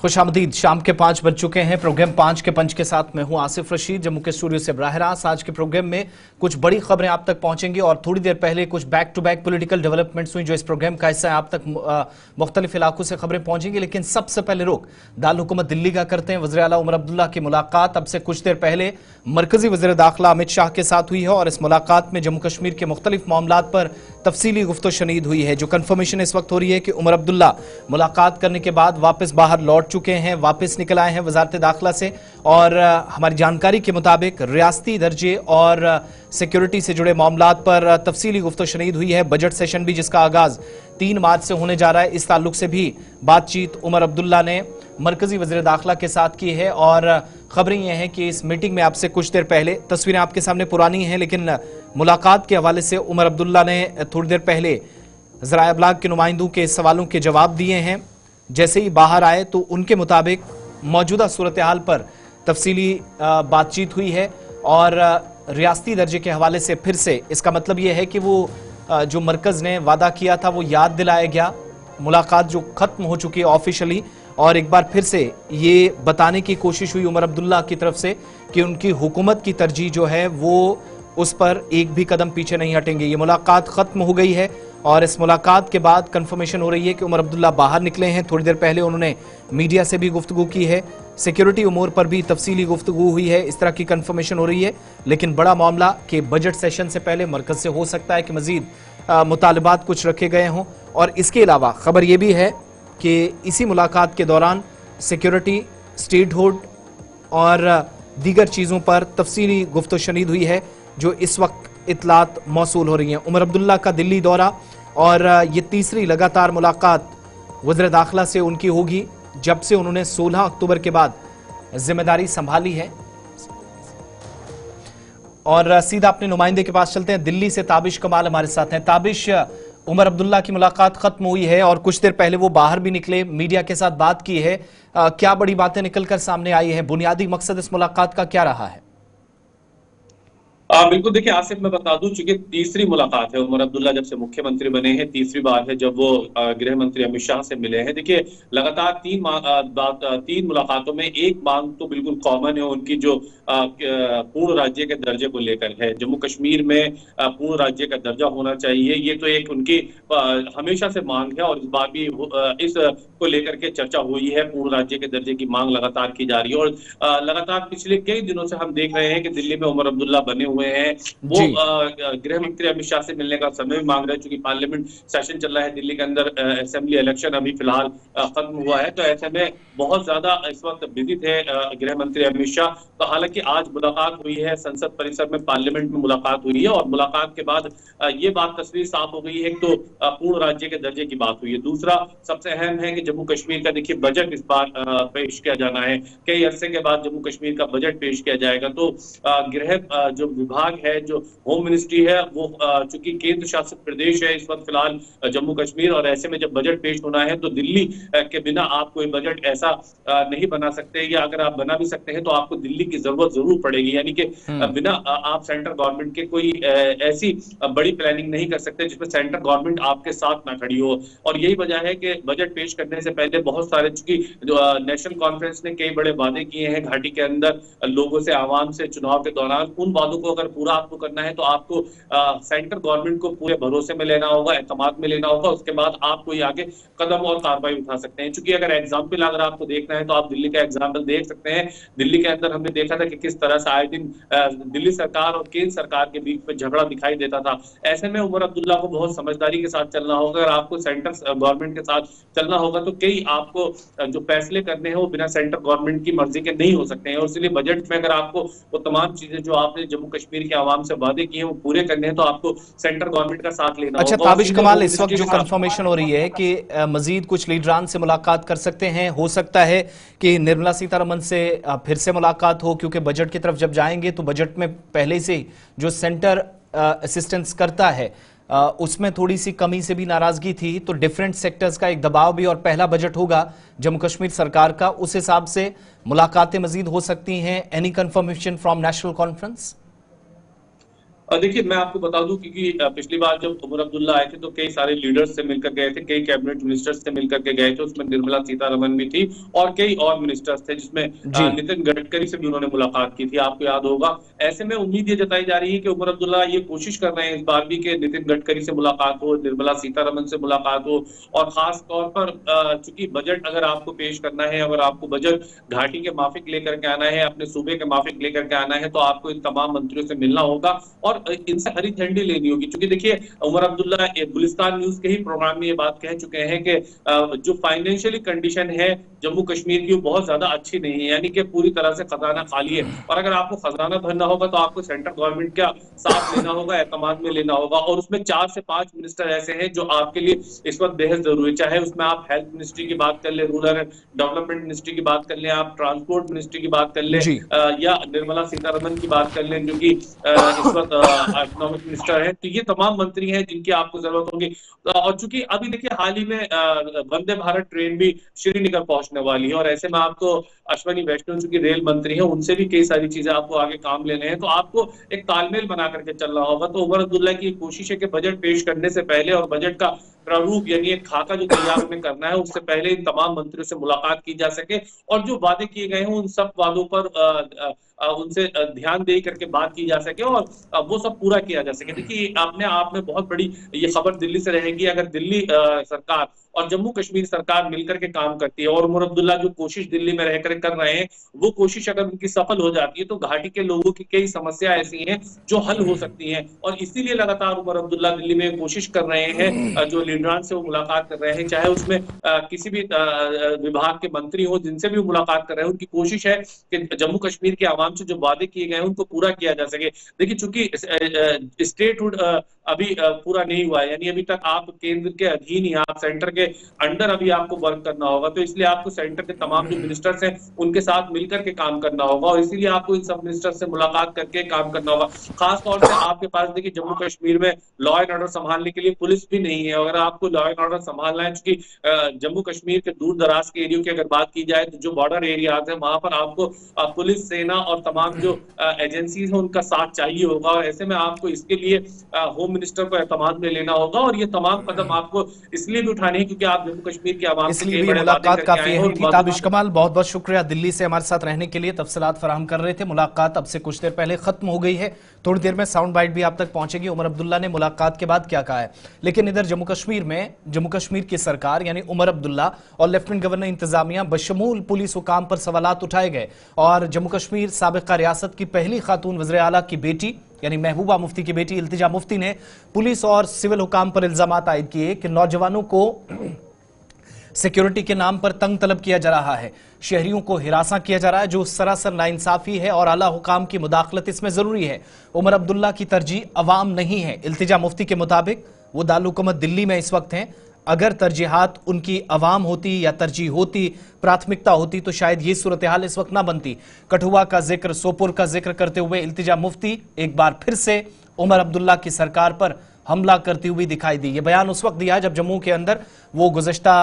खुशामदीद। शाम के 5 बज चुके हैं। प्रोग्राम 5 के पंच के साथ मैं हूं आसिफ रशीद, जम्मू के स्टूडियो से बराह रास्त। आज के प्रोग्राम में कुछ बड़ी खबरें आप तक पहुंचेंगी और थोड़ी देर पहले कुछ back to back political developments हुई जो इस प्रोग्राम का हिस्सा है। आप तक मुख्तलिफ इलाकों से खबरें पहुंचेंगी, लेकिन सबसे पहले रुख दारुल हुकूमत दिल्ली का करते हैं। वज़ीर आला उमर अब्दुल्ला की मुलाकात अब से कुछ देर पहले मरकजी वज़ीर दाखिला अमित शाह के साथ हुई है और इस मुलाकात में जम्मू कश्मीर के मुख्तलिफ मामलात पर तफसीली गुफ्तो शनीद हुई है। जो कन्फर्मेशन इस वक्त हो रही है कि उमर अब्दुल्ला मुलाकात करने के बाद वापस बाहर लौट चुके हैं, वापस निकल आए हैं वजारत दाखिला से। और हमारी जानकारी के मुताबिक रियासती दर्जे और सिक्योरिटी से जुड़े मामलात पर तफसीली गुफ्तो शनीद हुई है। बजट सेशन भी जिसका आगाज 3 मार्च से होने जा रहा है, इस ताल्लुक से भी बातचीत उमर अब्दुल्ला ने मरकजी वज़ीर दाखिला के साथ की है। और खबरें यह हैं कि इस मीटिंग में आपसे कुछ देर पहले, तस्वीरें आपके सामने पुरानी हैं लेकिन मुलाकात के हवाले से उमर अब्दुल्ला ने थोड़ी देर पहले ज़राए अबलाग के नुमाइंदों के सवालों के जवाब दिए हैं। जैसे ही बाहर आए तो उनके मुताबिक मौजूदा सूरत हाल पर तफसीली बातचीत हुई है और रियासती दर्जे के हवाले से फिर से इसका मतलब यह है कि वो जो मरकज़ ने वादा किया था वो याद दिलाया गया। मुलाकात जो ख़त्म हो चुकी है ऑफिशियली, और एक बार फिर से ये बताने की कोशिश हुई उमर अब्दुल्ला की तरफ से कि उनकी हुकूमत की तरजीह जो है वो उस पर एक भी कदम पीछे नहीं हटेंगे। ये मुलाकात ख़त्म हो गई है और इस मुलाकात के बाद कंफर्मेशन हो रही है कि उमर अब्दुल्ला बाहर निकले हैं। थोड़ी देर पहले उन्होंने मीडिया से भी गुफ्तगू की है, सिक्योरिटी उमूर पर भी तफसीली गुफ्तगू हुई है, इस तरह की कंफर्मेशन हो रही है। लेकिन बड़ा मामला कि बजट सेशन से पहले मरकज़ से हो सकता है कि मजीद मुतालबात कुछ रखे गए हों। और इसके अलावा खबर यह भी है कि इसी मुलाकात के दौरान सिक्योरिटी, स्टेटहुड और दीगर चीज़ों पर तफसीली गुफ्तो शनीद हुई है जो इस वक्त इतलात मौसूल हो रही हैं। उमर अब्दुल्ला का दिल्ली दौरा और ये तीसरी लगातार मुलाकात वज़ीर दाखिला से उनकी होगी जब से उन्होंने 16 अक्टूबर के बाद जिम्मेदारी संभाली है। और सीधा अपने नुमाइंदे के पास चलते हैं। दिल्ली से ताबिश कमाल हमारे साथ हैं। ताबिश, उमर अब्दुल्ला की मुलाकात खत्म हुई है और कुछ देर पहले वो बाहर भी निकले, मीडिया के साथ बात की है। क्या बड़ी बातें निकलकर सामने आई है? बुनियादी मकसद इस मुलाकात का क्या रहा है? बिल्कुल, देखिए आसिफ, मैं बता दूं, चूंकि तीसरी मुलाकात है उमर अब्दुल्ला जब से मुख्यमंत्री बने हैं, तीसरी बार है जब वो गृह मंत्री अमित शाह से मिले हैं। देखिए लगातार 3 मुलाकातों में एक मांग तो बिल्कुल कॉमन है उनकी, जो पूर्ण राज्य के दर्जे को लेकर है। जम्मू कश्मीर में पूर्ण राज्य का दर्जा होना चाहिए, ये तो एक उनकी हमेशा से मांग है और इस बार भी इस को लेकर के चर्चा हुई है। पूर्ण राज्य के दर्जे की मांग लगातार की जा रही है और लगातार पिछले कई दिनों से हम देख रहे हैं कि दिल्ली में उमर अब्दुल्ला बने हुए हैं। वो गृह मंत्री अमित शाह से मिलने का समय भी मांग रहे हैं, चूंकि पार्लियामेंट सेशन चल रहा है दिल्ली के अंदर, असेंबली इलेक्शन अभी फिलहाल खत्म हुआ है, तो ऐसे में बहुत ज्यादा इस वक्त बिजी थे गृह मंत्री अमित शाह। तो हालांकि आज मुलाकात हुई है, संसद परिसर में, पार्लियामेंट में मुलाकात हुई है और मुलाकात के बाद ये बात तस्वीर साफ हो गई है। तो पूर्ण राज्य के दर्जे की बात हुई है। दूसरा सबसे अहम है कि जम्मू कश्मीर का देखिए बजट इस बार पेश किया जाना है। कई अरसे के बाद जम्मू कश्मीर का बजट पेश किया जाएगा। तो गृह जो विभाग है, जो होम मिनिस्ट्री है, वो चूंकि केंद्र शासित प्रदेश है इस वक्त फिलहाल जम्मू कश्मीर, और ऐसे में जब बजट पेश होना है तो दिल्ली के बिना आप कोई बजट ऐसा नहीं बना सकते, या अगर आप बना भी सकते हैं तो आपको दिल्ली की जरूरत जरूर पड़ेगी। यानी कि बिना आप सेंट्रल गवर्नमेंट के कोई ऐसी बड़ी प्लानिंग नहीं कर सकते जिसमें सेंट्रल गवर्नमेंट आपके साथ ना खड़ी हो। और यही वजह है कि बजट पेश करने से पहले बहुत सारे, चूंकि जो नेशनल कॉन्फ्रेंस ने कई बड़े वादे किए हैं घाटी के अंदर लोगों से, आवाम से चुनाव के दौरान, उन वादों को अगर पूरा आपको करना है तो आपको सेंट्रल गवर्नमेंट को पूरे भरोसे में लेना होगा, एतमाद में लेना होगा। उसके बाद आप कोई आगे कदम और कार्रवाई उठा सकते हैं। चूंकि अगर एग्जाम्पल अगर आपको देखना है तो आप दिल्ली का एग्जाम्पल देख सकते हैं। दिल्ली के अंदर हमने देखा था कि किस तरह से आए दिन दिल्ली सरकार और केंद्र सरकार के बीच में झगड़ा दिखाई देता था। ऐसे में उमर अब्दुल्ला को बहुत समझदारी के साथ चलना होगा। अगर आपको सेंट्रल गवर्नमेंट के साथ चलना होगा तो कई आपको जो फैसले करने हैं वो बिना सेंट्रल गवर्नमेंट की मर्जी के नहीं हो सकते हैं। और इसलिए बजट में अगर आपको वो तमाम चीजें जो आपने जम्मू कश्मीर के आवाम से वादे किए हैं वो पूरे करने हैं तो आपको सेंट्रल गवर्नमेंट का साथ लेना होगा। अच्छा ताबिश कमाल, इस वक्त जो कंफर्मेशन हो रही है कि मजीद कुछ लीडरान से मुलाकात कर सकते हैं, हो सकता है कि निर्मला सीतारमन से फिर से मुलाकात हो, क्योंकि बजट की तरफ जब जाएंगे तो बजट में पहले से जो सेंटर असिस्टेंस करता है उसमें थोड़ी सी कमी से भी नाराजगी थी। तो डिफरेंट सेक्टर्स का एक दबाव भी, और पहला बजट होगा जम्मू कश्मीर सरकार का, उस हिसाब से मुलाकातें मजीद हो सकती हैं। Any confirmation from national conference? और देखिए मैं आपको बता दूं क्योंकि पिछली बार जब उमर अब्दुल्ला आए थे तो कई सारे लीडर्स से मिलकर गए थे, कई कैबिनेट मिनिस्टर्स से मिलकर के गए थे, उसमें निर्मला सीतारमन भी थी और कई और मिनिस्टर्स थे, जिसमें जी। नितिन गडकरी से भी उन्होंने मुलाकात की थी, आपको याद होगा। ऐसे में उम्मीद ये जताई जा रही है कि उमर अब्दुल्ला ये कोशिश कर रहे हैं इस बार भी कि नितिन गडकरी से मुलाकात हो, निर्मला सीतारमन से मुलाकात हो, और खास तौर पर चूंकि बजट अगर आपको पेश करना है, अगर आपको बजट घाटी के माफिक लेकर के आना है, अपने सूबे के माफिक लेकर के आना है, तो आपको इन तमाम मंत्रियों से मिलना होगा और इनसे हरी झंडी लेनी होगी। क्योंकि देखिए उमर अब्दुल्ला गुलिस्तान न्यूज के ही प्रोग्राम में ये बात कह चुके हैं कि जो फाइनेंशियली कंडीशन है जम्मू कश्मीर की वो बहुत ज्यादा अच्छी नहीं है, यानी कि पूरी तरह से खजाना खाली है, और अगर आपको खजाना भरना होगा तो आपको सेंट्रल गवर्नमेंट का साथ लेना होगा, एतमाद में लेना होगा, और उसमें 4 से 5 मिनिस्टर ऐसे हैं जो आपके लिए इस वक्त बेहद जरूरी है। चाहे उसमें आप हेल्थ मिनिस्ट्री की बात कर ले, रूरल डेवलपमेंट मिनिस्ट्री की बात कर ले, आप ट्रांसपोर्ट मिनिस्ट्री की बात कर ले, जी। या निर्मला सीतारमन की बात कर लें जो कि इस वक्त इकोनॉमिक मिनिस्टर है, तो ये तमाम मंत्री हैं जिनकी आपको जरूरत होगी। और चूंकि अभी देखिए हाल ही में वंदे भारत ट्रेन भी श्रीनगर पहुंचने वाली है, और ऐसे में आपको अश्वनी वैष्णव चूंकि रेल मंत्री है, उनसे भी कई सारी चीजें आपको आगे काम लेने हैं, तो आपको एक तालमेल बना करके चलना होगा। तो उमर अब्दुल्ला की कोशिश है कि बजट पेश करने से पहले और बजट का प्रारूप यानी एक खाका जो तैयार उन्हें करना है, उससे पहले इन तमाम मंत्रियों से मुलाकात की जा सके और जो वादे किए गए हैं उन सब वादों पर उनसे ध्यान दे करके बात की जा सके और वो सब पूरा किया जा सके। देखिए अपने आप में बहुत बड़ी ये खबर दिल्ली से रहेगी, अगर दिल्ली सरकार और जम्मू कश्मीर सरकार मिलकर के काम करती है और उमर अब्दुल्ला जो कोशिश दिल्ली में रहकर कर रहे हैं वो कोशिश अगर उनकी सफल हो जाती है तो घाटी के लोगों की कई समस्या ऐसी हैं जो हल हो सकती हैं, और इसीलिए लगातार उमर अब्दुल्ला दिल्ली में कोशिश कर रहे हैं, जो लीडरान से वो मुलाकात कर रहे हैं, चाहे उसमें किसी भी विभाग के मंत्री हो जिनसे भी मुलाकात कर रहे हैं, उनकी कोशिश है कि जम्मू कश्मीर के आवाम से जो वादे किए गए हैं उनको पूरा किया जा सके। देखिए चूंकि स्टेटहुड अभी पूरा नहीं हुआ है, यानी अभी तक आप केंद्र के अधीन ही, आप सेंटर के अंडर अभी आपको वर्क करना होगा, तो इसलिए आपको सेंटर के तमाम जो मिनिस्टर्स हैं उनके साथ मिलकर के काम करना होगा, और इसीलिए आपको इन सब मिनिस्टर्स से मुलाकात करके काम करना होगा। खास तौर से आपके पास देखिए जम्मू कश्मीर में लॉ एंड ऑर्डर संभालने के लिए पुलिस भी नहीं है। अगर आपको लॉ एंड ऑर्डर संभालना है, क्योंकि जम्मू कश्मीर के दूर दराज के एरिया की अगर बात की जाए तो जो बॉर्डर एरियाज है वहां पर आपको पुलिस, सेना और तमाम जो एजेंसीज है उनका साथ चाहिए होगा, और ऐसे में आपको इसके लिए होम मिनिस्टर को एतमाद में लेना होगा, और ये तमाम कदम आपको इसलिए भी उठाने हैं क्योंकि आप जम्मू कश्मीर के आवाम से इसलिए कई भी बड़े वादे मुलाकात करके काफी आए हैं अहम और थी। ताबिश कमाल, बहुत बहुत शुक्रिया दिल्ली से हमारे साथ रहने के लिए, तफसीलात फराहम कर रहे थे। मुलाकात अब से कुछ देर पहले खत्म हो गई है, थोड़ी देर में साउंड बाइट भी आप तक पहुंचेगी उमर अब्दुल्ला ने मुलाकात के बाद क्या कहा है। लेकिन इधर जम्मू कश्मीर में जम्मू कश्मीर की सरकार यानी उमर अब्दुल्ला और लेफ्टिनेंट गवर्नर इंतजामिया बशमूल पुलिस हुकाम पर सवालात उठाए गए, और जम्मू कश्मीर साबिका रियासत की पहली खातून वज़ीर आला की बेटी यानी महबूबा मुफ्ती की बेटी इल्तिजा मुफ्ती ने पुलिस और सिविल हुकाम पर इल्जामात आयद किए कि नौजवानों को सिक्योरिटी के नाम पर तंग तलब किया जा रहा है, शहरियों को हिरासा किया जा रहा है, जो सरासर नाइंसाफी है और आला हुकाम की मुदाखलत इसमें जरूरी है। उमर अब्दुल्ला की तरजीह अवाम नहीं है। इल्तिजा मुफ्ती के मुताबिक वो दारुल हुकूमत दिल्ली में इस वक्त हैं, अगर तरजीहात उनकी अवाम होती या तरजीह होती, प्राथमिकता होती, तो शायद ये सूरत हाल इस वक्त ना बनती। कठुआ का जिक्र, सोपुर का जिक्र करते हुए इल्तिजा मुफ्ती एक बार फिर से उमर अब्दुल्ला की सरकार पर हमला करती हुई दिखाई दी। ये बयान उस वक्त दिया जब जम्मू के अंदर वो गुज़श्ता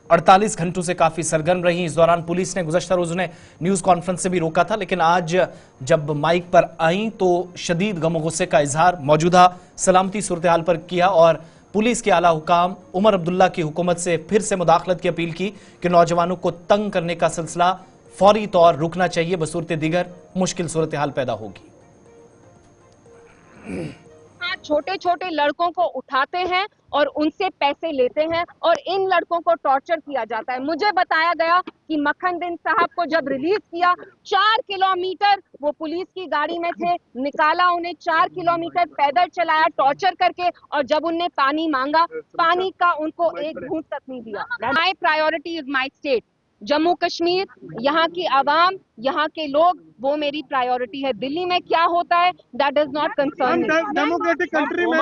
48 घंटों से काफी सरगर्म रही। इस दौरान पुलिस ने गुज़श्ता रोज उन्हें न्यूज कॉन्फ्रेंस से भी रोका था, लेकिन आज जब माइक पर आई तो शदीद गम गुस्से का इजहार मौजूदा सलामती सूरत हाल पर किया और पुलिस के आला हुकाम उमर अब्दुल्ला की हुकूमत से फिर से मुदाखलत की अपील की कि नौजवानों को तंग करने का सिलसिला फौरी तौर रुकना चाहिए, बसूरत दीगर मुश्किल सूरत हाल पैदा होगी। छोटे छोटे लड़कों को उठाते हैं और उनसे पैसे लेते हैं और इन लड़कों को टॉर्चर किया जाता है। मुझे बताया गया कि मक्खन दिन साहब को जब रिलीज किया 4 किलोमीटर वो पुलिस की गाड़ी में थे, निकाला उन्हें 4 किलोमीटर पैदल चलाया टॉर्चर करके, और जब उनने पानी मांगा पानी का उनको एक घूंट तक नहीं दिया। My priority is my state, Jammu Kashmir, यहाँ की आवाम, यहाँ के लोग, वो मेरी प्रायोरिटी है। दिल्ली में क्या होता है that does not concern me. Democratic country में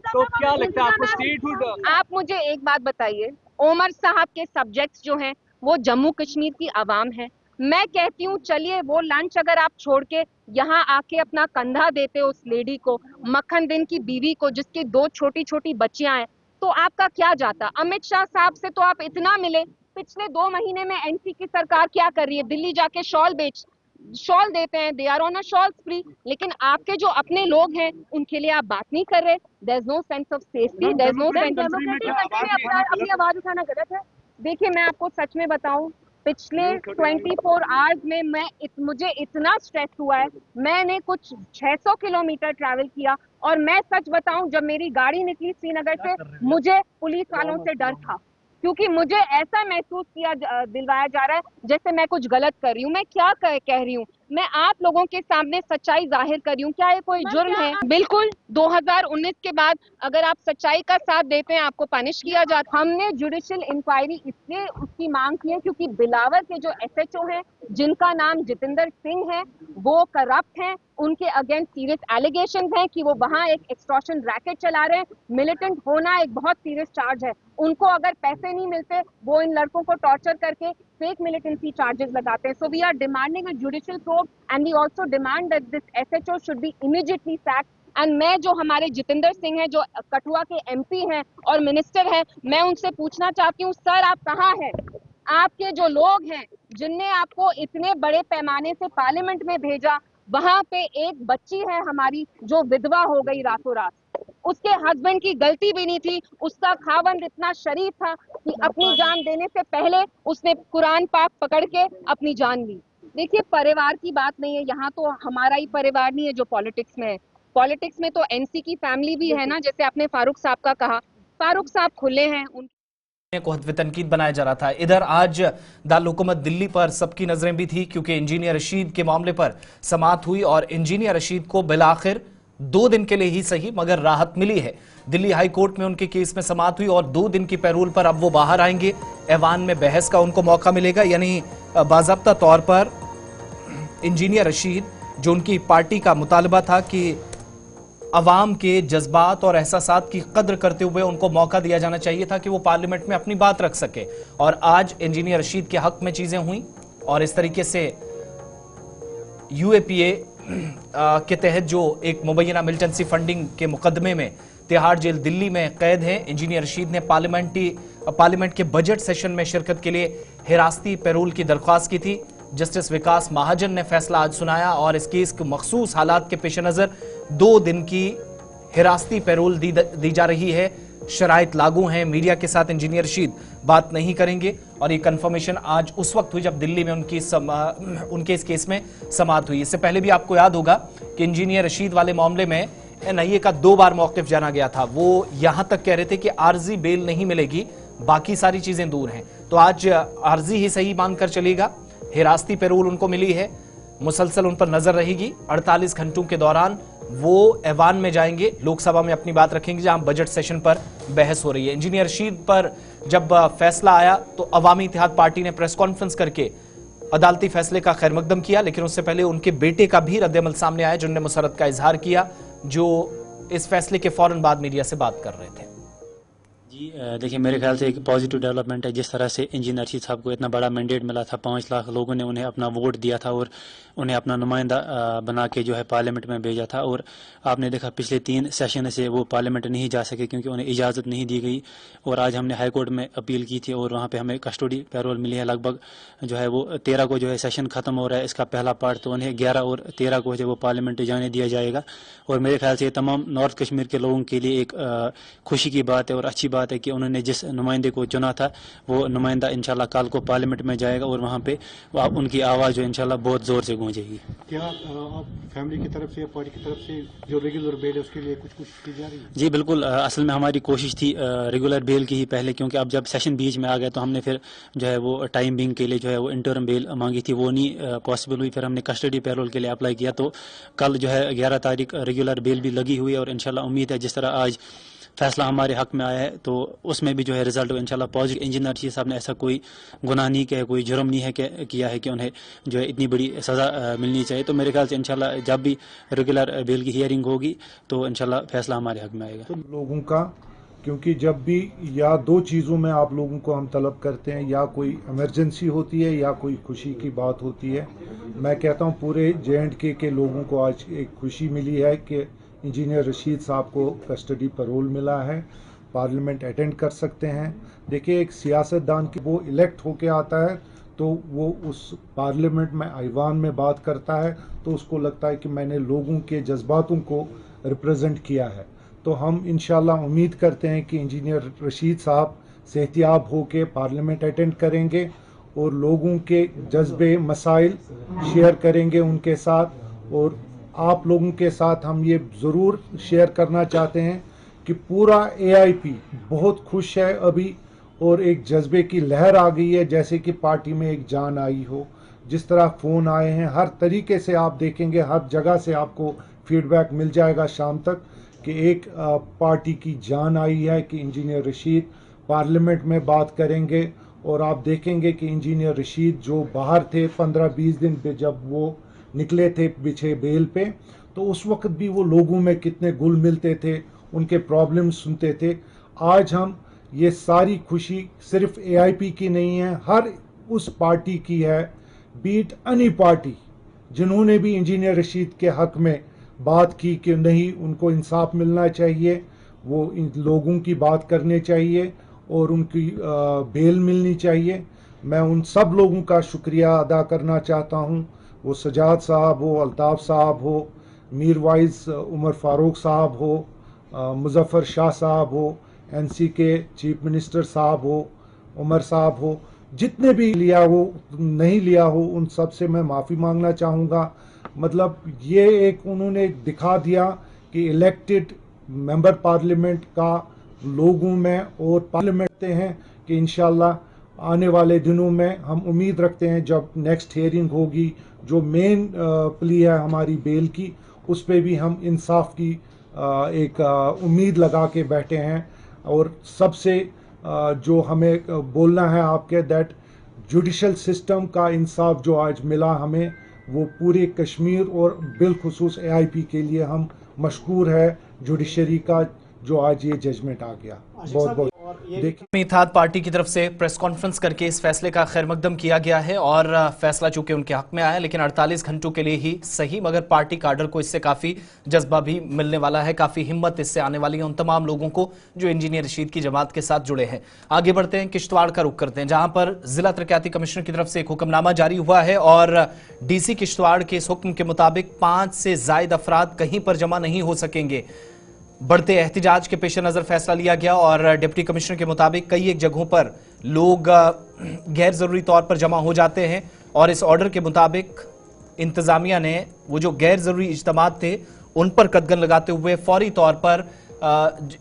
तो क्या लगता है आपको स्टेटहुड? आप मुझे एक बात बताइए, ओमर साहब के सब्जेक्ट्स जो हैं वो जम्मू कश्मीर की आवाम है। मैं कहती हूँ चलिए वो लंच अगर आप छोड़ के यहाँ आके अपना कंधा देते उस लेडी को, मक्खन दिन की बीवी को जिसकी 2 छोटी छोटी बच्चियां हैं, तो आपका क्या जाता। अमित शाह साहब से तो आप इतना मिले, पिछले 2 महीने में एनसी की सरकार क्या कर रही है, दिल्ली जाके शॉल शॉल देते हैं, they are on a shawl spree, लेकिन आपके जो अपने लोग हैं उनके लिए आप बात नहीं कर रहे। There is no sense of safety, there is no sense. Democratic country में अपनी आवाज उठाना गलत है। देखिए मैं आपको सच में बताऊं, पिछले 24 आवर्स में मुझे इतना स्ट्रेस हुआ है। मैंने कुछ 600 किलोमीटर ट्रैवल किया, और मैं सच बताऊं, जब मेरी गाड़ी निकली श्रीनगर से, मुझे पुलिस वालों से डर था, क्योंकि मुझे ऐसा महसूस दिलवाया जा रहा है जैसे मैं कुछ गलत कर रही हूँ। मैं क्या कह रही हूँ, मैं आप लोगों के सामने सच्चाई जाहिर कर रही हूँ। क्या ये कोई जुर्म है? बिल्कुल। 2019 के बाद अगर आप सच्चाई का साथ देते हैं, आपको पनिश किया जाता। हमने जुडिशियल इंक्वायरी इसलिए उसकी मांग की है क्योंकि बिलावर के जो SHO हैं, जिनका नाम जितेंद्र सिंह है, वो करप्ट हैं। उनके अगेंस्ट सीरियस एलिगेशंस हैं कि वो वहां एक एक्सटॉर्शन रैकेट चला रहे हैं। मिलिटेंट होना एक बहुत सीरियस चार्ज है। उनको अगर पैसे नहीं मिलते, वो इन लड़कों को टॉर्चर करके फेक मिलिटेंसी चार्जेस लगाते हैं। So we are demanding a judicial probe, and we also demand that this SHO should be immediately sacked. And मैं जो हमारे जितेंद्र सिंह हैं, जो कठुआ के MP हैं और मिनिस्टर हैं, मैं उनसे पूछना चाहती हूँ, सर आप कहाँ हैं? आपके जो लोग हैं जिनने आपको इतने बड़े पैमाने से पार्लियामेंट में भेजा, वहां पे एक बच्ची है हमारी जो विधवा हो गई रातों रात। उसके हस्बैंड की गलती भी नहीं थी, उसका खावंद इतना शरीफ था कि अपनी जान देने से पहले उसने कुरान पाक पकड़ के अपनी जान ली। देखिए परिवार की बात नहीं है, यहाँ तो हमारा ही परिवार नहीं है जो पॉलिटिक्स में है। पॉलिटिक्स में तो NC की फैमिली भी है ना, जैसे आपने फारूक साहब का कहा। फारूक साहब खुले हैं, को हत्वे तनकीद बनाया जा रहा था। इधर आज दारुल हुकूमत दिल्ली पर सबकी नजरें भी थी, क्योंकि इंजीनियर रशीद के मामले पर समाअत हुई और इंजीनियर रशीद को बिलाखिर 2 दिन के लिए ही सही मगर राहत मिली है। दिल्ली हाई कोर्ट में उनके केस में समाअत हुई और 2 दिन की पैरोल पर अब वो बाहर आएंगे। ऐवान में बहस का उनको मौका मिलेगा, यानी बाज़ाब्ता तौर पर इंजीनियर रशीद, जो उनकी पार्टी का मुतालबा था कि अवाम के जज्बात और एहसासात की कद्र करते हुए उनको मौका दिया जाना चाहिए था कि वो पार्लियामेंट में अपनी बात रख सके, और आज इंजीनियर रशीद के हक में चीजें हुई। और इस तरीके से UAPA के तहत जो एक मुबैना मिलिटेंसी फंडिंग के मुकदमे में तिहाड़ जेल दिल्ली में कैद हैं, इंजीनियर रशीद ने पार्लियामेंट के बजट सेशन में शिरकत के लिए हिरासती पैरोल की दरख्वास्त की थी। जस्टिस विकास महाजन ने फैसला आज सुनाया और इस केस के मखसूस हालात के पेश नजर 2 दिन की हिरासती पैरोल दी जा रही है। शराइत लागू हैं। मीडिया के साथ इंजीनियर रशीद बात नहीं करेंगे, और ये कंफर्मेशन आज उस वक्त हुई जब दिल्ली में उनके इस केस में समाअत हुई। इससे पहले भी आपको याद होगा कि इंजीनियर रशीद वाले मामले में NIA का 2 बार मौकिफ जाना गया था। वो यहां तक कह रहे थे कि आर्जी बेल नहीं मिलेगी, बाकी सारी चीजें दूर हैं। तो आज आर्जी ही सही मानकर चलेगा। हिरासती पैरोल उनको मिली है, मुसलसल उन पर नजर रहेगी। 48 घंटों के दौरान वो ऐवान में जाएंगे, लोकसभा में अपनी बात रखेंगे, जहां बजट सेशन पर बहस हो रही है। इंजीनियर रशीद पर जब फैसला आया तो अवामी इत्तेहाद पार्टी ने प्रेस कॉन्फ्रेंस करके अदालती फैसले का खैर मकदम किया, लेकिन उससे पहले उनके बेटे का भी रद्द-ए-अमल सामने आया, जिन्होंने मुसरत का इजहार किया, जो इस फैसले के फौरन बाद मीडिया से बात कर रहे थे। जी देखिए, मेरे ख्याल से एक पॉजिटिव डेवलपमेंट है। जिस तरह से इंजीनियर रशीद साहब को इतना बड़ा मैंडेट मिला था, 5 लाख लोगों ने उन्हें अपना वोट दिया था और उन्हें अपना नुमाइंदा बना के जो है पार्लियामेंट में भेजा था, और आपने देखा पिछले 3 सेशन से वो पार्लियामेंट नहीं जा सके क्योंकि उन्हें इजाज़त नहीं दी गई। और आज हमने हाई कोर्ट में अपील की थी और वहाँ पर हमें कस्टडी पैरोल मिली है। लगभग जो है वो 13 को जो है सेशन ख़त्म हो रहा है, इसका पहला पार्ट, तो उन्हें 11 और 13 को जो वो पार्लियामेंट जाने दिया जाएगा। और मेरे ख्याल से ये तमाम नॉर्थ कश्मीर के लोगों के लिए एक खुशी की बात है और अच्छी बात है कि उन्होंने जिस नुमाइंदे को चुना था वो नुमाइंदा इंशाल्लाह कल को पार्लियामेंट में जाएगा और वहाँ पे उनकी आवाज़ जो इंशाल्लाह बहुत ज़ोर से गूंजेगी। क्या आप फैमिली की तरफ से या पार्टी की तरफ से जो रेगुलर बेल है उसके लिए कुछ की जा रही है? जी बिल्कुल, असल में हमारी कोशिश थी रेगुलर बेल की ही पहले, क्योंकि अब जब सेशन बीच में आ गया तो हमने फिर जो है वो टाइम बिंग के लिए जो है वो इंटरम बेल मांगी थी, वो नहीं पॉसिबल हुई। फिर हमने कस्टडी पैरोल के लिए अप्लाई किया, तो कल जो है 11 तारीख रेगुलर बेल भी लगी हुई है और इंशाल्लाह उम्मीद है जिस तरह आज फैसला हमारे हक में आया है तो उसमें भी जो है रिजल्ट इंशाल्लाह पॉजिटिव। इंजीनियर रशीद साहब ने ऐसा कोई गुनाह नहीं किया, कोई जुर्म नहीं है किया है कि उन्हें जो है इतनी बड़ी सज़ा मिलनी चाहिए। तो मेरे ख्याल से इंशाल्लाह जब भी रेगुलर बेल की हियरिंग होगी तो इंशाल्लाह फैसला हमारे हक में आएगा। तो लोगों का, क्योंकि जब भी या 2 चीज़ों में आप लोगों को हम तलब करते हैं, या कोई इमरजेंसी होती है या कोई खुशी की बात होती है। मैं कहता हूँ पूरे J&K के लोगों को आज एक खुशी मिली है कि इंजीनियर रशीद साहब को कस्टडी पैरोल मिला है, पार्लियामेंट अटेंड कर सकते हैं। देखिए, एक सियासतदान की वो इलेक्ट होके आता है तो वो उस पार्लियामेंट में ऐवान में बात करता है तो उसको लगता है कि मैंने लोगों के जज्बातों को रिप्रेजेंट किया है। तो हम इंशाल्लाह उम्मीद करते हैं कि इंजीनियर रशीद साहब सेहतियाब होकर पार्लियामेंट अटेंड करेंगे और लोगों के जज्बे मसाइल शेयर करेंगे उनके साथ। और आप लोगों के साथ हम ये ज़रूर शेयर करना चाहते हैं कि पूरा AIP बहुत खुश है अभी, और एक जज्बे की लहर आ गई है, जैसे कि पार्टी में एक जान आई हो। जिस तरह फ़ोन आए हैं हर तरीके से आप देखेंगे, हर जगह से आपको फीडबैक मिल जाएगा शाम तक कि एक पार्टी की जान आई है कि इंजीनियर रशीद पार्लियामेंट में बात करेंगे। और आप देखेंगे कि इंजीनियर रशीद जो बाहर थे 15-20 दिन पे जब वो निकले थे पीछे बेल पे, तो उस वक्त भी वो लोगों में कितने गुल मिलते थे, उनके प्रॉब्लम सुनते थे। आज हम ये सारी खुशी सिर्फ AIP की नहीं है, हर उस पार्टी की है, बीट एनी पार्टी, जिन्होंने भी इंजीनियर रशीद के हक में बात की कि नहीं उनको इंसाफ मिलना चाहिए, वो इन लोगों की बात करने चाहिए और उनकी बेल मिलनी चाहिए। मैं उन सब लोगों का शुक्रिया अदा करना चाहता हूँ, वो सजाद साहब हो, अल्ताफ़ साहब हो, मीरवाइज उमर फारूक साहब हो, मुजफ्फर शाह साहब हो, NC के चीफ मिनिस्टर साहब हो, उमर साहब हो, जितने भी लिया हो नहीं लिया हो उन सब से मैं माफ़ी मांगना चाहूँगा। मतलब ये एक उन्होंने दिखा दिया कि इलेक्टेड मेंबर पार्लियामेंट का लोगों में और पार्लियामेंट हैं कि इंशाल्लाह आने वाले दिनों में हम उम्मीद रखते हैं जब नेक्स्ट हियरिंग होगी, जो मेन प्ली है हमारी बेल की, उस पे भी हम इंसाफ की एक उम्मीद लगा के बैठे हैं। और सबसे जो हमें बोलना है आपके दैट जुडिशल सिस्टम का इंसाफ जो आज मिला हमें, वो पूरे कश्मीर और बिलखुसूस AIP के लिए हम मशकूर है जुडिशरी का, जो आज ये जजमेंट आ गया। बहुत बहुत देखिए, इत्तेहाद पार्टी की तरफ से प्रेस कॉन्फ्रेंस करके इस फैसले का खैर मकदम किया गया है और फैसला चूंकि उनके हक में आया है, लेकिन 48 घंटों के लिए ही सही, मगर पार्टी काडर को इससे काफी जज्बा भी मिलने वाला है, काफी हिम्मत इससे आने वाली है उन तमाम लोगों को जो इंजीनियर रशीद की जमात के साथ जुड़े हैं। आगे बढ़ते हैं, किश्तवाड़ का रुख करते हैं, जहां पर जिला तरक्याती कमिश्नर की तरफ से एक हुक्मनामा जारी हुआ है और DC किश्तवाड़ के इस हुक्म के मुताबिक 5 से ज्यादा अफराद कहीं पर जमा नहीं हो सकेंगे। बढ़ते एहतिजाज के पेश नजर फैसला लिया गया और डिप्टी कमिश्नर के मुताबिक कई एक जगहों पर लोग गैर जरूरी तौर पर जमा हो जाते हैं और इस ऑर्डर के मुताबिक इंतजामिया ने वो जो गैर जरूरी इज्तिमात थे उन पर कदगन लगाते हुए फौरी तौर पर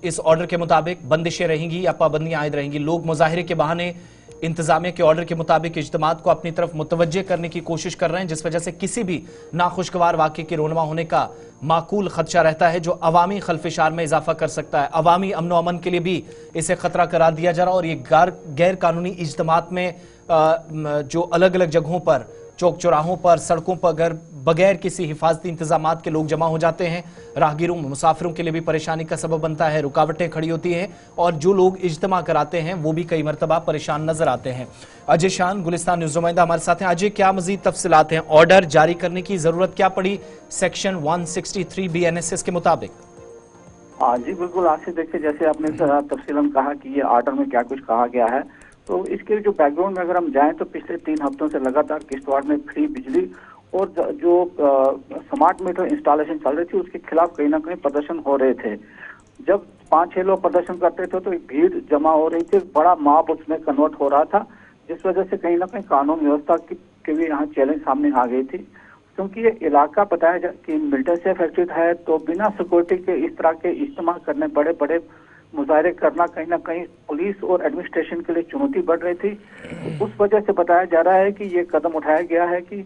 इस ऑर्डर के मुताबिक बंदिशें रहेंगी या पाबंदियां आयद रहेंगी। लोग मुजाहिरे के बहाने इंतजामिया के ऑर्डर के मुताबिक इज्तिमात को अपनी तरफ मुतवज्जे करने की कोशिश कर रहे हैं, जिस वजह से किसी भी नाखुशगवार वाक़े की रोनमा होने का माकूल खदशा रहता है जो अवामी खलफिशार में इजाफा कर सकता है। अवामी अमन व अमन के लिए भी इसे खतरा करार दिया जा रहा है और ये गैर कानूनी इज्तिमात में जो अलग अलग जगहों पर, चौक चौराहों पर, सड़कों पर बगैर किसी हिफाजती इंतजामात के लोग जमा हो जाते हैं, राहगीरों मुसाफिरों के लिए भी परेशानी का सबब बनता है, रुकावटें खड़ी होती हैं और जो लोग इज्तिमा कराते हैं वो भी कई मरतबा परेशान नजर आते हैं। अजय शान गुलिस्तान न्यूज़ नुमाइंदा हमारे साथ हैं। अजय, क्या मजीद तफसीलात हैं? ऑर्डर जारी करने की जरूरत क्या पड़ी सेक्शन 163 BNSS के मुताबिक? हाँ जी बिल्कुल, आज से देखिए जैसे आपने तफसीलन कहा कि ये ऑर्डर में क्या कुछ कहा गया है, तो इसके जो बैकग्राउंड में अगर हम जाएं तो पिछले 3 हफ्तों से लगातार किश्तवाड़ में फ्री बिजली और जो स्मार्ट मीटर इंस्टॉलेशन चल रही थी उसके खिलाफ कहीं ना कहीं प्रदर्शन हो रहे थे। जब 5-6 लोग प्रदर्शन करते थे तो एक भीड़ जमा हो रही थी, बड़ा मॉब उसमें कन्वर्ट हो रहा था, जिस वजह से कहीं ना कहीं कानून व्यवस्था के भी यहाँ चैलेंज सामने आ गई थी। क्योंकि ये इलाका बताया जाए कि मिलिट्री से अफेक्टेड है, तो बिना सिक्योरिटी के इस तरह के इस्तेमाल करने, बड़े बड़े मुजाहरे करना कहीं ना कहीं पुलिस और एडमिनिस्ट्रेशन के लिए चुनौती बढ़ रही थी। तो उस वजह से बताया जा रहा है कि ये कदम उठाया गया है कि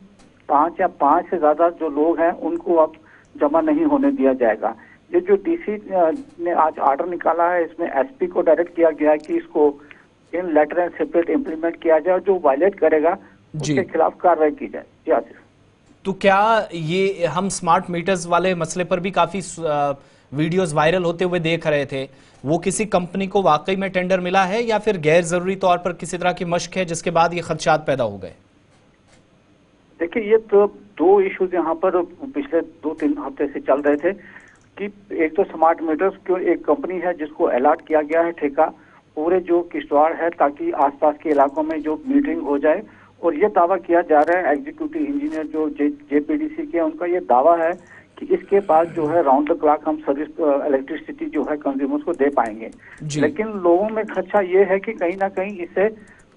5 या 5 से ज्यादा जो लोग हैं उनको अब जमा नहीं होने दिया जाएगा। ये जो DC ने आज ऑर्डर निकाला है, इसमें SP को डायरेक्ट किया गया है कि इसको इन लेटर एंड सेपरेट इम्प्लीमेंट किया जाए और जो वायलेट करेगा उसके खिलाफ कार्रवाई की जाए। जी आसिफ, तो क्या ये हम स्मार्ट मीटर्स वाले मसले पर भी काफी वीडियोस वायरल होते हुए देख रहे थे, वो किसी कंपनी को वाकई में टेंडर मिला है या फिर गैर जरूरी तौर पर किसी तरह की मशक है जिसके बाद ये खदशात पैदा हो गए? देखिए, ये तो 2 इश्यूज यहाँ पर पिछले 2-3 हफ्ते से चल रहे थे कि एक तो स्मार्ट मीटर्स की एक कंपनी है जिसको अलॉट किया गया है ठेका पूरे जो किश्तवाड़ है, ताकि आसपास के इलाकों में जो मीटरिंग हो जाए और ये दावा किया जा रहा है, एग्जीक्यूटिव इंजीनियर जो जेपीडीसी के, उनका ये दावा है कि इसके बाद जो है राउंड द क्लॉक हम सर्विस इलेक्ट्रिसिटी जो है कंज्यूमर्स को दे पाएंगे। लेकिन लोगों में खदशा ये है कि कहीं ना कहीं इससे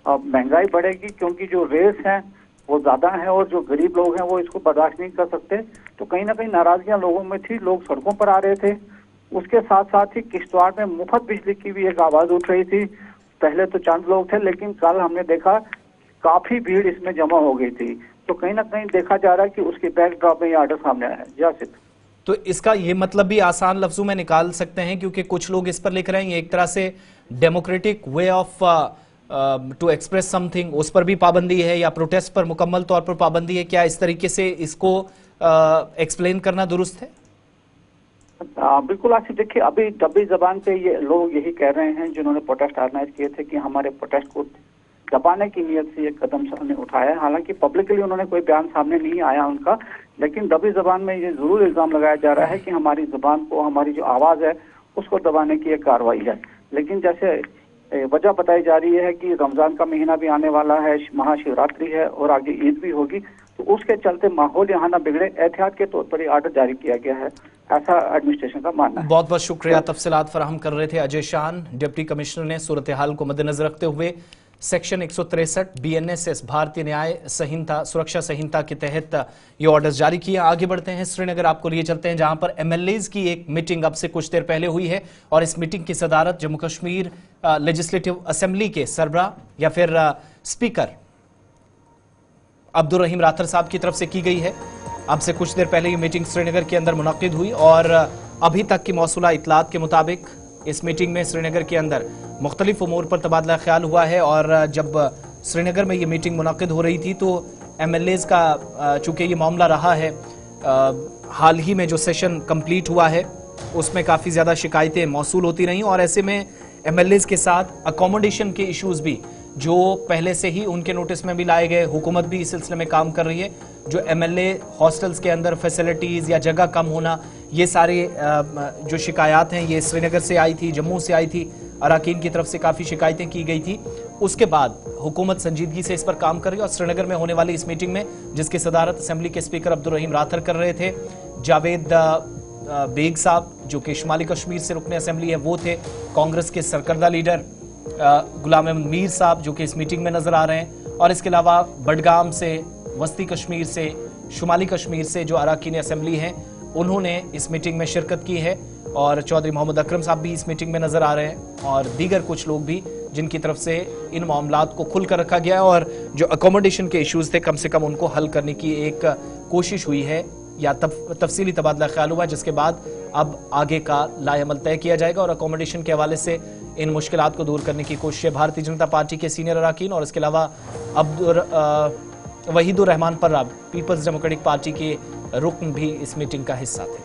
महंगाई बढ़ेगी, क्योंकि जो रेट्स हैं वो ज्यादा है और जो गरीब लोग हैं वो इसको बर्दाश्त नहीं कर सकते। तो कहीं ना कहीं नाराजगियां लोगों में थी, लोग सड़कों पर आ रहे थे। उसके साथ साथ ही किश्तवाड़ में मुफ्त बिजली की भी एक आवाज उठ रही थी। पहले तो चंद लोग थे, लेकिन कल हमने देखा काफी भीड़ इसमें जमा हो गई थी। तो कहीं ना कहीं देखा जा रहा है कि उसके बैकड्रॉप में ये आर्डर सामने आया है। जासिद, तो इसका ये मतलब भी आसान लफ्जों में निकाल सकते हैं, क्योंकि कुछ लोग इस पर लिख रहे हैं ये एक तरह से democratic way of to express something, उस पर भी पाबंदी है या प्रोटेस्ट पर मुकम्मल तौर पर पाबंदी है। क्या इस तरीके से इसको एक्सप्लेन करना दुरुस्त है? बिल्कुल आसिफ, देखिए अभी दबी जबान पे ये लोग यही कह रहे हैं जिन्होंने प्रोटेस्ट ऑर्गेनाइज किए थे कि हमारे प्रोटेस्ट को दबाने की नीयत से ये कदम सामने उठाया है। हालांकि पब्लिकली उन्होंने कोई बयान सामने नहीं आया उनका, लेकिन दबी जबान में ये जरूर इल्जाम लगाया जा रहा है कि हमारी जुबान को, हमारी जो आवाज है उसको दबाने की एक कार्रवाई है। लेकिन जैसे वजह बताई जा रही है कि रमजान का महीना भी आने वाला है, महाशिवरात्रि है और आगे ईद भी होगी, तो उसके चलते माहौल यहाँ न बिगड़े, एहतियात के तौर पर ये आर्डर जारी किया गया है, ऐसा एडमिनिस्ट्रेशन का मानना है। बहुत बहुत शुक्रिया। तफसीलात फराहम कर रहे थे अजय शान, डिप्टी कमिश्नर ने सूरत हाल को मद्देनजर रखते हुए सेक्शन 163 BNSS भारतीय न्याय संहिता सुरक्षा संहिता के तहत ये ऑर्डर्स जारी किए। आगे बढ़ते हैं, श्रीनगर आपको लिए चलते हैं, जहां पर MLAs की एक मीटिंग अब से कुछ देर पहले हुई है और इस मीटिंग की सदारत जम्मू कश्मीर लेजिस्लेटिव असेंबली के सरबराह या फिर स्पीकर अब्दुल रहीम राथर साहब की तरफ से की गई है। अब से कुछ देर पहले ये मीटिंग श्रीनगर के अंदर मुनक्किद हुई और अभी तक की मौसूला इतलात के मुताबिक इस मीटिंग में श्रीनगर के अंदर मुख्तलिफ उमूर पर तबादला ख्याल हुआ है। और जब श्रीनगर में ये मीटिंग मुनक्किद हो रही थी तो MLAs का चूंकि ये मामला रहा है, हाल ही में जो सेशन कंप्लीट हुआ है उसमें काफ़ी ज़्यादा शिकायतें मौसूल होती रहीं और ऐसे में MLAs के साथ अकोमोडेशन के इश्यूज़ भी जो पहले से ही उनके नोटिस में भी लाए गए, हुकूमत भी इस सिलसिले में काम कर रही है। जो MLA हॉस्टल्स के अंदर फैसिलिटीज़ या जगह कम होना, ये सारे जो शिकायत हैं ये श्रीनगर से आई थी, जम्मू से आई थी, अराकीन की तरफ से काफ़ी शिकायतें की गई थी। उसके बाद हुकूमत संजीदगी से इस पर काम कर रही है और श्रीनगर में होने वाली इस मीटिंग में, जिसकी सदारत असेंबली के स्पीकर अब्दुल रहीम राथर कर रहे थे, जावेद बेग साहब जो कि शुमाली कश्मीर से रुकने असेंबली है वो थे, कांग्रेस के सरकर्दा लीडर गुलाम अहमद मीर साहब जो कि इस मीटिंग में नजर आ रहे हैं, और इसके अलावा बडगाम से, वस्ती कश्मीर से, शुमाली कश्मीर से जो अराकीन असेंबली हैं उन्होंने इस मीटिंग में शिरकत की है और चौधरी मोहम्मद अकरम साहब भी इस मीटिंग में नजर आ रहे हैं और दीगर कुछ लोग भी जिनकी तरफ से इन मामलात को खुल कर रखा गया है और जो अकोमोडेशन के इश्यूज थे कम से कम उनको हल करने की एक कोशिश हुई है या तफसीली तबादला ख्याल हुआ, जिसके बाद अब आगे का लाएअमल तय किया जाएगा और अकोमोडेशन के हवाले से इन मुश्किलात को दूर करने की कोशिश है। भारतीय जनता पार्टी के सीनियर अराकीन और इसके अलावा वहीदुर रहमान पर्रा पीपल्स डेमोक्रेटिक पार्टी के रुकन भी इस मीटिंग का हिस्सा थे।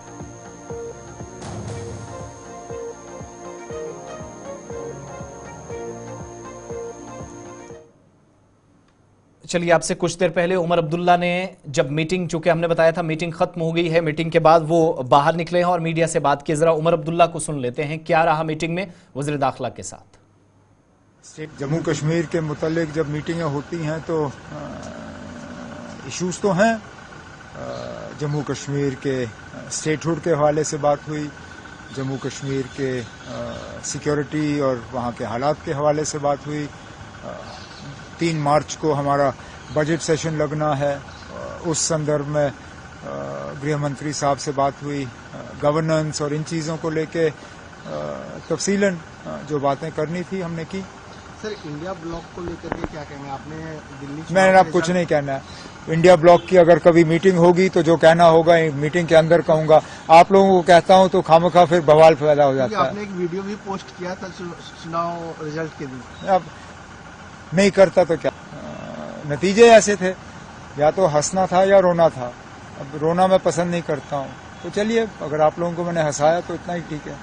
चलिए, आपसे कुछ देर पहले उमर अब्दुल्ला ने जब मीटिंग, चूंकि हमने बताया था मीटिंग खत्म हो गई है, मीटिंग के बाद वो बाहर निकले हैं और मीडिया से बात की। जरा उमर अब्दुल्ला को सुन लेते हैं, क्या रहा मीटिंग में वज़ीर दाखिला के साथ। स्टेट जम्मू कश्मीर के मुतालिक जब मीटिंगें होती हैं तो इश्यूज तो हैं। जम्मू कश्मीर के स्टेटहुड के हवाले से बात हुई, जम्मू कश्मीर के सिक्योरिटी और वहाँ के हालात के हवाले से बात हुई। 3 मार्च को हमारा बजट सेशन लगना है, उस संदर्भ में गृह मंत्री साहब से बात हुई। गवर्नेंस और इन चीज़ों को लेके तफसीलन जो बातें करनी थी हमने की। सर, इंडिया ब्लॉक को लेकर के क्या कहना है आपने? दिल्ली मैंने अब कुछ नहीं कहना है। इंडिया ब्लॉक की अगर कभी मीटिंग होगी तो जो कहना होगा मीटिंग के अंदर कहूंगा। आप लोगों को कहता हूं तो खामखा फिर बवाल पैदा हो जाता है। आपने एक वीडियो भी पोस्ट किया था चुनाव रिजल्ट के दिन। अब नहीं करता तो क्या, नतीजे ऐसे थे, या तो हंसना था या रोना था। अब रोना मैं पसंद नहीं करता हूं, तो चलिए अगर आप लोगों को मैंने हंसाया तो इतना ही ठीक है।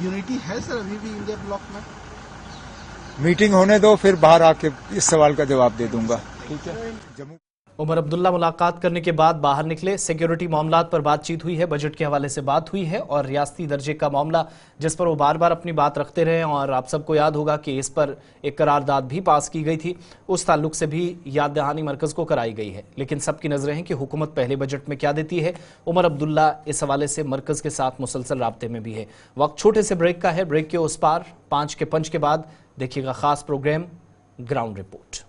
यूनिटी है सर अभी भी इंडिया ब्लॉक में? मीटिंग होने दो, फिर बाहर आके इस सवाल का जवाब दे दूंगा। ठीक है। जम्मू उमर अब्दुल्ला मुलाकात करने के बाद बाहर निकले। सिक्योरिटी मामलात पर बातचीत हुई है, बजट के हवाले से बात हुई है और रियासती दर्जे का मामला जिस पर वो बार बार अपनी बात रखते रहे और आप सबको याद होगा कि इस पर एक करारदाद भी पास की गई थी, उस ताल्लुक से भी याद दहानी मरकज़ को कराई गई है। लेकिन सबकी नजरें हैं कि हुकूमत पहले बजट में क्या देती है। उमर अब्दुल्ला इस हवाले से मरकज़ के साथ मुसलसल राब्ते में भी है। वक्त छोटे से ब्रेक का है, ब्रेक के उस पार 5 के पंच के बाद देखिएगा खास प्रोग्राम ग्राउंड रिपोर्ट।